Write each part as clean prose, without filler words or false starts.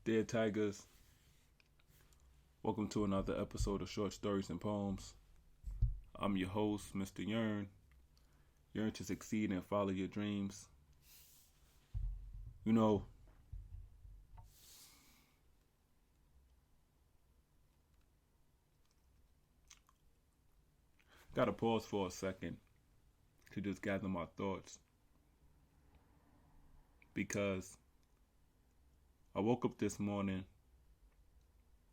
Dear Tigers, welcome to another episode of Short Stories and Poems. I'm your host, Mr. Yearn. Yearn to succeed and follow your dreams. You know, gotta pause for a second to just gather my thoughts because I woke up this morning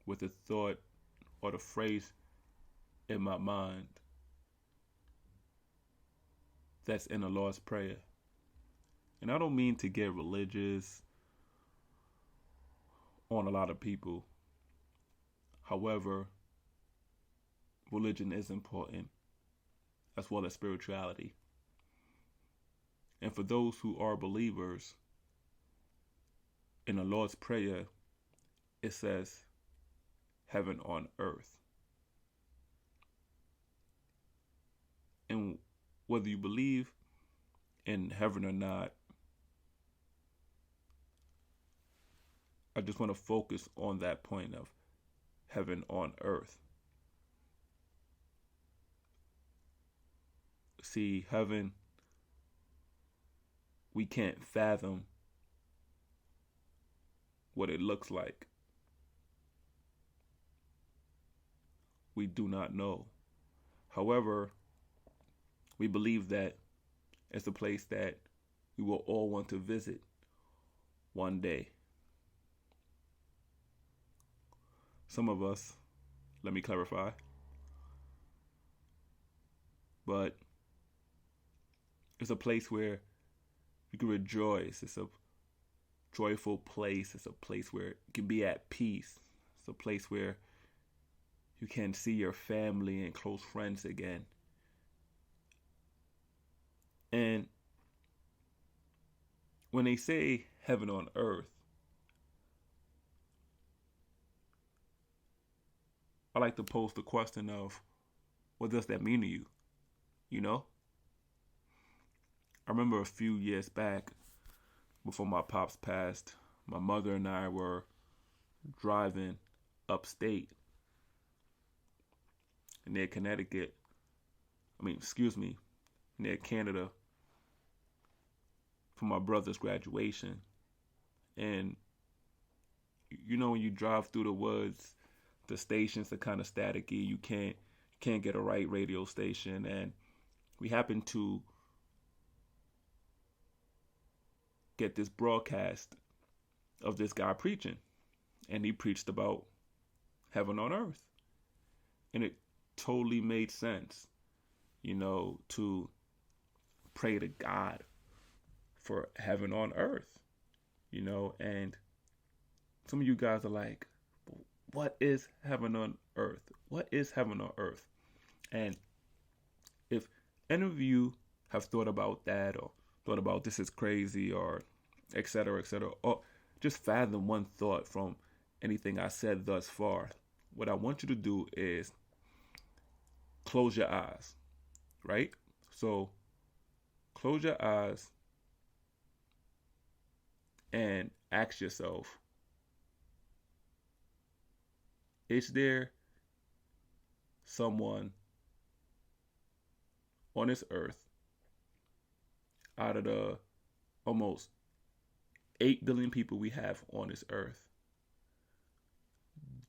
with a thought or the phrase in my mind that's in the Lord's Prayer. And I don't mean to get religious on a lot of people. However, religion is important as well as spirituality. And for those who are believers, in the Lord's Prayer, it says, heaven on earth. And whether you believe in heaven or not, I just want to focus on that point of heaven on earth. See, heaven, we can't fathom what it looks like. We do not know. However, we believe that it's a place that we will all want to visit one day. Some of us, let me clarify, but it's a place where you can rejoice. It's a joyful place. It's a place where you can be at peace. It's a place where you can see your family and close friends again. And when they say heaven on earth, I like to pose the question of, what does that mean to you? You know? I remember a few years back, before my pops passed, my mother and I were driving upstate near near Canada for my brother's graduation. And you know, when you drive through the woods, the stations are kind of staticky. You can't get a right radio station, and we happened to get this broadcast of this guy preaching, and he preached about heaven on earth, and it totally made sense, you know, to pray to God for heaven on earth, you know. And some of you guys are like, what is heaven on earth? What is heaven on earth? And if any of you have thought about that, or thought about this is crazy, or etc., or just fathom one thought from anything I said thus far, what I want you to do is close your eyes, right? So close your eyes and ask yourself, is there someone on this earth out of the almost 8 billion people we have on this earth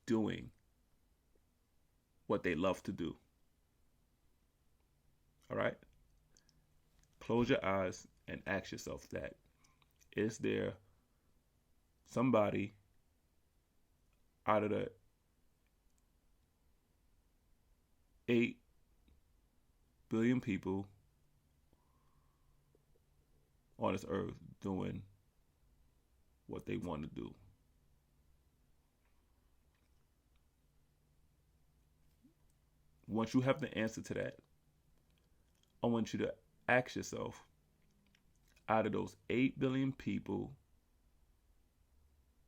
doing what they love to do? All right? Close your eyes and ask yourself that. Is there somebody out of the 8 billion people on this earth doing what they want to do? Once you have the answer to that, I want you to ask yourself, out of those 8 billion people,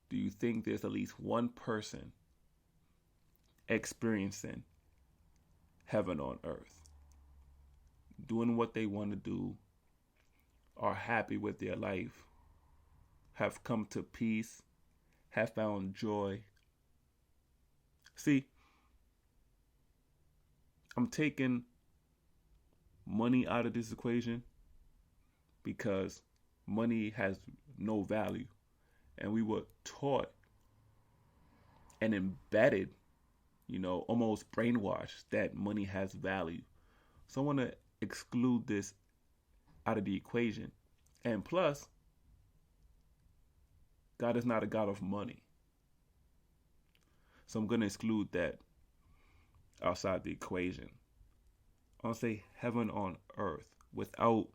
do you think there's at least one person experiencing heaven on earth, doing what they want to do, are happy with their life, have come to peace, have found joy. See, I'm taking money out of this equation because money has no value. And we were taught and embedded, almost brainwashed that money has value. So I want to exclude this out of the equation. And plus, God is not a God of money. So I'm going to exclude that outside the equation. I'll say heaven on earth without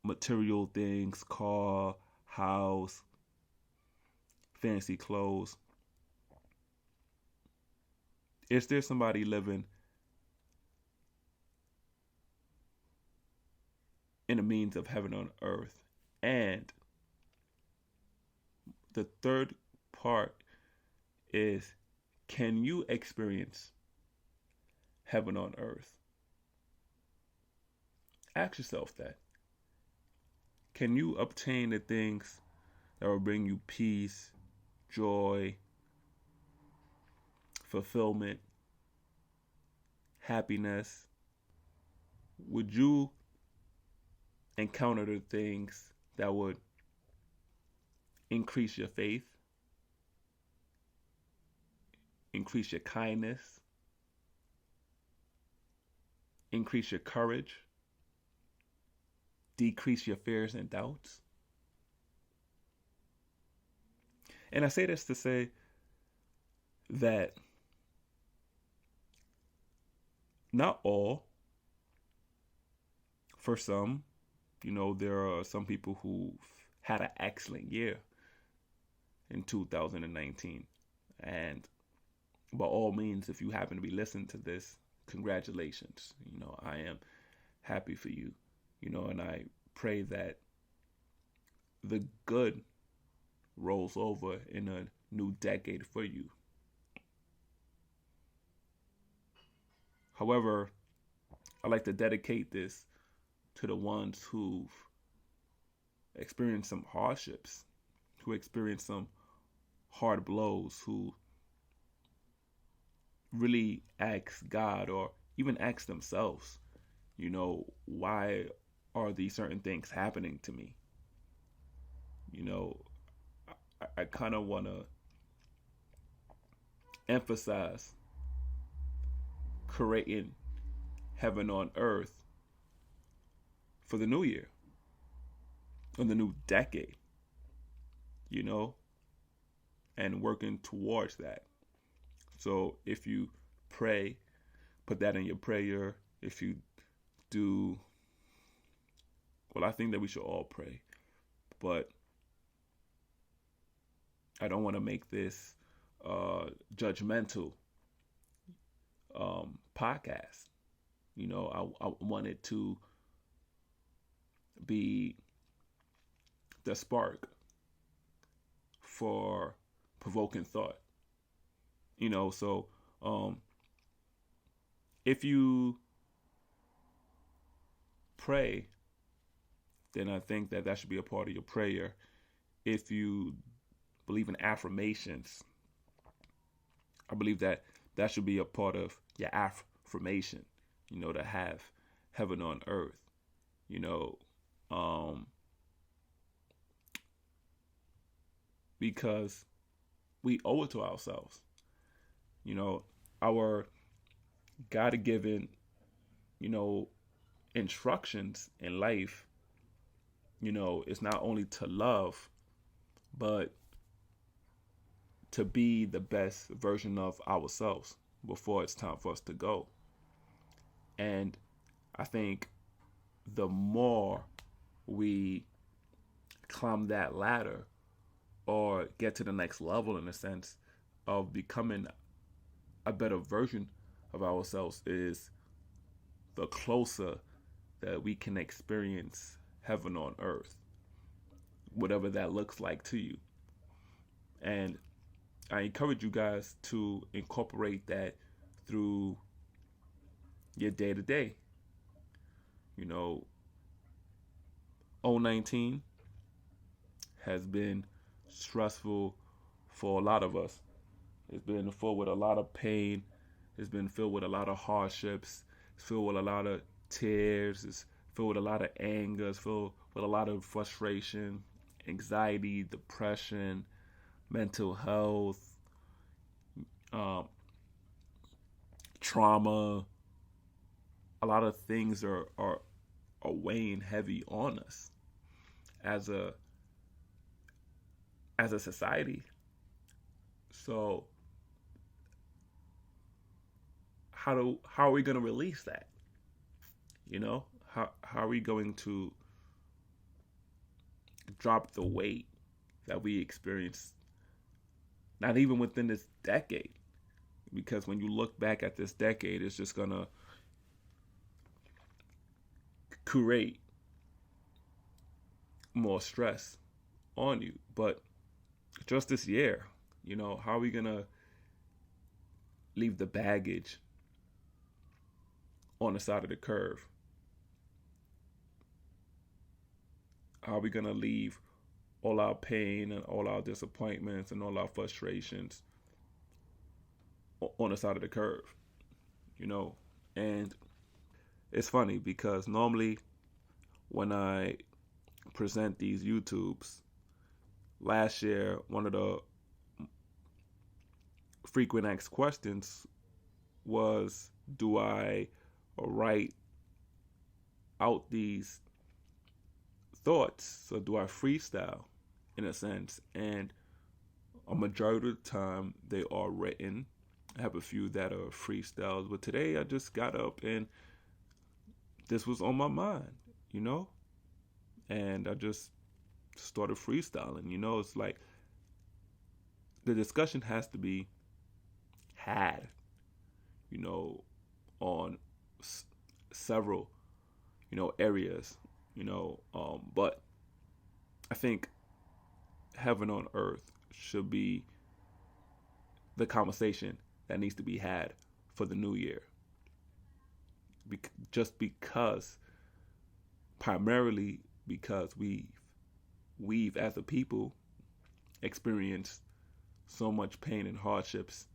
material things, car, house, fancy clothes. Is there somebody living in the means of heaven on earth? And the third part is, can you experience heaven on earth? Ask yourself that. Can you obtain the things that will bring you peace, joy, fulfillment, happiness? Would you encounter the things that would increase your faith, increase your kindness, increase your courage, decrease your fears and doubts? And I say this to say that not all, for some, there are some people who had an excellent year in 2019. And by all means, if you happen to be listening to this, congratulations. I am happy for you. And I pray that the good rolls over in a new decade for you. However, I like to dedicate this to the ones who've experienced some hardships, who experienced some hard blows, who really ask God or even ask themselves, why are these certain things happening to me? I kind of want to emphasize creating heaven on earth for the new year, or the new decade, and working towards that. So if you pray, put that in your prayer. If you do, well, I think that we should all pray, but I don't want to make this judgmental podcast. I want it to be the spark for provoking thought. So if you pray, then I think that should be a part of your prayer. If you believe in affirmations, I believe that should be a part of your affirmation, to have heaven on earth, because we owe it to ourselves. Our God-given, instructions in life, is not only to love, but to be the best version of ourselves before it's time for us to go. And I think the more we climb that ladder or get to the next level, in a sense of becoming a better version of ourselves, is the closer that we can experience heaven on earth, whatever that looks like to you. And I encourage you guys to incorporate that through your day to day. 2019 has been stressful for a lot of us. It's been filled with a lot of pain. It's been filled with a lot of hardships. It's filled with a lot of tears. It's filled with a lot of anger. It's filled with a lot of frustration, anxiety, depression, mental health, um, trauma. A lot of things are weighing heavy on us as a society. So how are we going to release that? You know, how are we going to drop the weight that we experienced, not even within this decade? Because when you look back at this decade, it's just gonna create more stress on you. But just this year, how are we gonna leave the baggage on the side of the curve? How are we gonna leave all our pain and all our disappointments and all our frustrations on the side of the curve? And it's funny because normally when I present these YouTubes, last year one of the frequent asked questions was, do I write out these thoughts, or do I freestyle in a sense? And a majority of the time they are written. I have a few that are freestyles, but today I just got up and this was on my mind, and I just started freestyling. It's like the discussion has to be had, on several, areas, but I think heaven on earth should be the conversation that needs to be had for the new year. Just because, primarily because we've as a people experienced so much pain and hardships,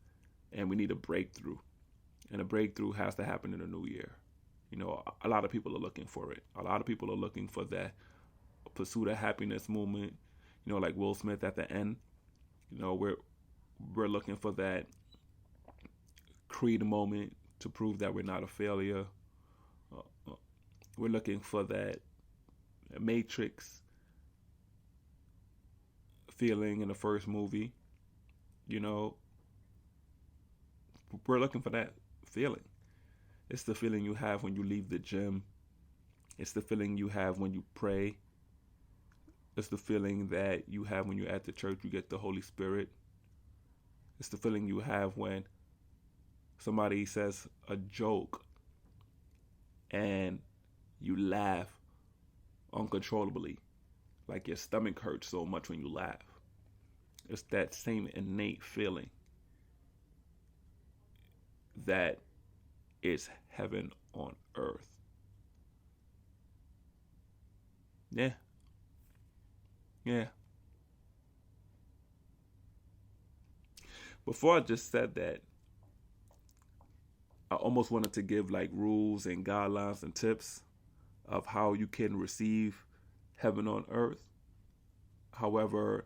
and we need a breakthrough. And a breakthrough has to happen in the new year. A lot of people are looking for it. A lot of people are looking for that pursuit of happiness movement, like Will Smith at the end. We're looking for that creed moment to prove that we're not a failure. We're looking for that Matrix feeling in the first movie. We're looking for that feeling. It's the feeling you have when you leave the gym. It's the feeling you have when you pray. It's the feeling that you have when you're at the church, you get the Holy Spirit. It's the feeling you have when somebody says a joke and you laugh uncontrollably, like your stomach hurts so much when you laugh. It's that same innate feeling that is heaven on earth. Yeah. Before I just said that, I almost wanted to give like rules and guidelines and tips of how you can receive heaven on earth. However,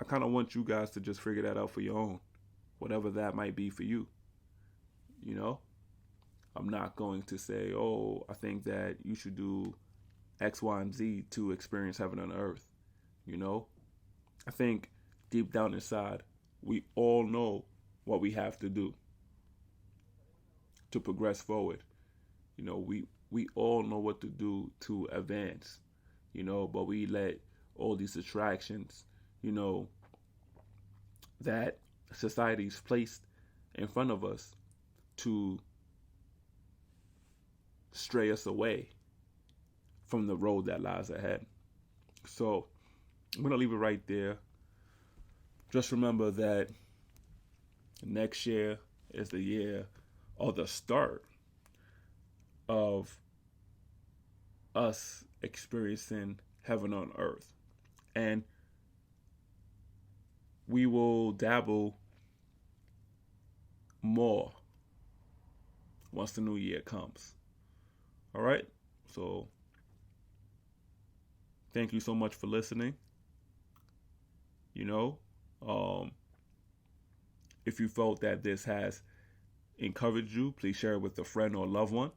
I kind of want you guys to just figure that out for your own, whatever that might be for you. I'm not going to say, oh, I think that you should do X, Y, and Z to experience heaven on earth. I think deep down inside, we all know what we have to do to progress forward. We all know what to do to advance, but we let all these distractions, that society's placed in front of us to stray us away from the road that lies ahead. So I'm going to leave it right there. Just remember that next year is the year or the start of us experiencing heaven on earth. And we will dabble more once the new year comes. All right? So, thank you so much for listening. You know, um, if you felt that this has encouraged you, please share it with a friend or loved one.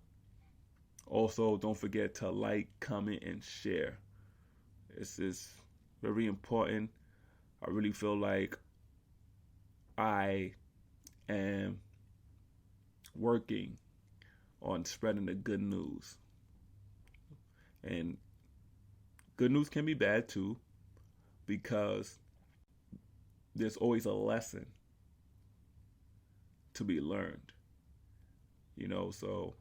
Also, don't forget to like, comment, and share. This is very important. I really feel like I am working on spreading the good news. And good news can be bad too, because there's always a lesson to be learned. So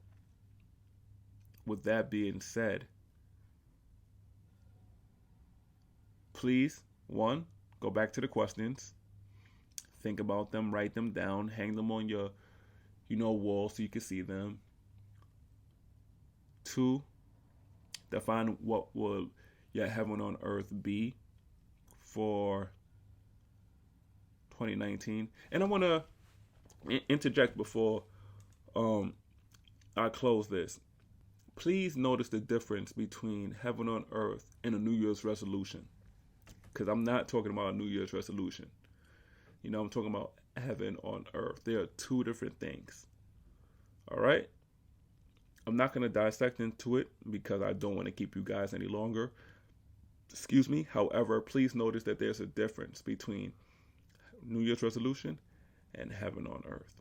with that being said, please, one, go back to the questions, think about them, write them down, hang them on your, wall so you can see them. Two, define what will your heaven on earth be for 2019. And I want to interject before I close this. Please notice the difference between heaven on earth and a New Year's resolution. Because I'm not talking about a New Year's resolution. I'm talking about heaven on earth. They are two different things. All right? I'm not going to dissect into it because I don't want to keep you guys any longer. Excuse me. However, please notice that there's a difference between New Year's resolution and heaven on earth.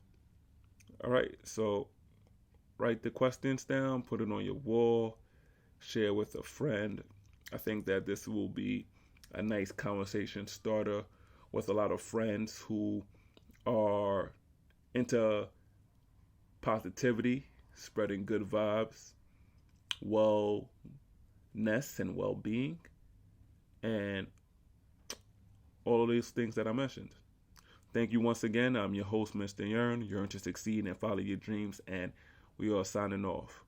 All right? So write the questions down, put it on your wall, share with a friend. I think that this will be a nice conversation starter with a lot of friends who are into positivity, spreading good vibes, wellness and well-being, and all of these things that I mentioned. Thank you once again. I'm your host, Mr. Yearn. Yearn to succeed and follow your dreams, and we are signing off.